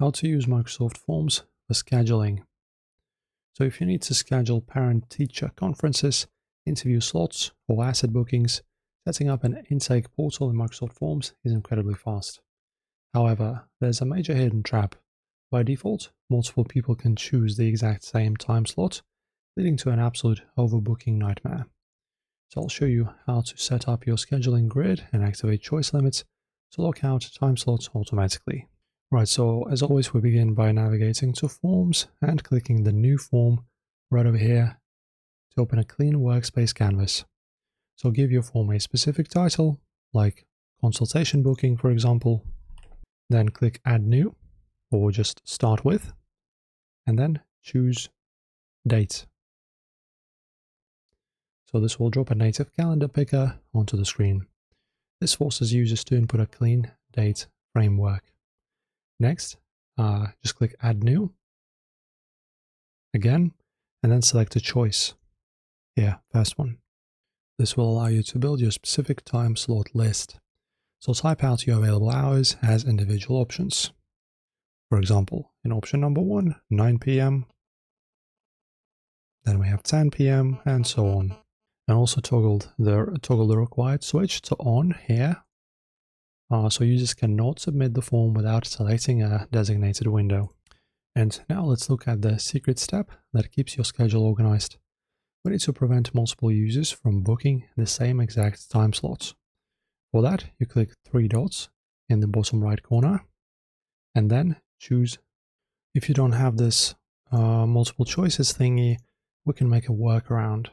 how to use Microsoft Forms for scheduling. So if you need to schedule parent-teacher conferences, interview slots, or asset bookings, setting up an intake portal in Microsoft Forms is incredibly fast. However, there's a major hidden trap. By default, multiple people can choose the exact same time slot, leading to an absolute overbooking nightmare. So I'll show you how to set up your scheduling grid and activate choice limits to lock out time slots automatically. Right, so as always, we begin by navigating to Forms and clicking the New Form right over here to open a clean workspace canvas. So give your form a specific title, like Consultation Booking, for example. Then click Add New, or just Start With, and then choose Date. So this will drop a native calendar picker onto the screen. This forces users to input a clean date framework. Next, just click Add New again, and then select a choice. Here, first one. This will allow you to build your specific time slot list. So type out your available hours as individual options. For example, in option number 1, 9 p.m. Then we have 10 p.m. and so on. And also toggle the required switch to on here. So users cannot submit the form without selecting a designated window. And now let's look at the secret step that keeps your schedule organized. We need to prevent multiple users from booking the same exact time slots. For that, you click 3 dots in the bottom right corner and then choose. If you don't have this multiple choices thingy, we can make a workaround.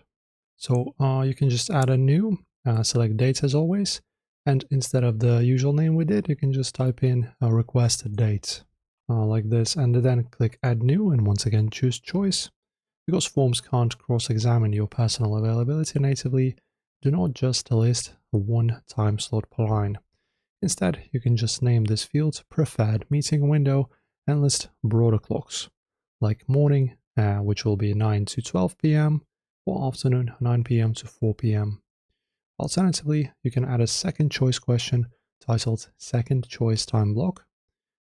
So you can just add a new, select dates as always, and instead of the usual name we did, you can just type in a requested date like this, and then click Add New, and once again choose Choice. Because Forms can't cross-examine your personal availability natively, do not just list one time slot per line. Instead, you can just name this field Preferred Meeting Window and list broader clocks, like morning, which will be 9 to 12 p.m., or afternoon, 9 p.m. to 4 p.m. Alternatively, you can add a second choice question titled Second Choice Time Block,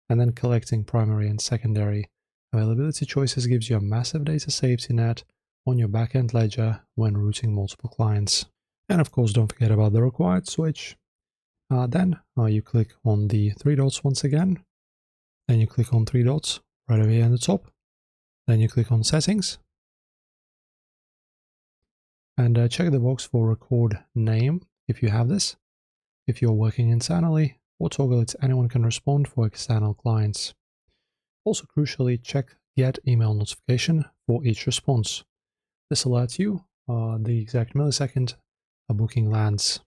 and then collecting primary and secondary availability choices gives you a massive data safety net on your backend ledger when routing multiple clients. And of course, don't forget about the required switch. Then you click on the 3 dots once again. Then you click on 3 dots right over here in the top. Then you click on Settings. And check the box for Record Name if you have this, if you're working internally, or toggle it anyone can respond for external clients. Also crucially, check Get Email Notification for each response. This alerts you the exact millisecond a booking lands.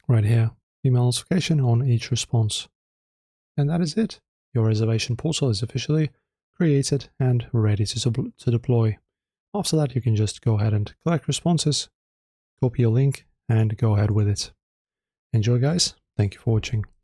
Right here, email notification on each response. And that is it. Your reservation portal is officially created and ready to deploy. After that, you can just go ahead and collect responses, copy your link, and go ahead with it. Enjoy, guys. Thank you for watching.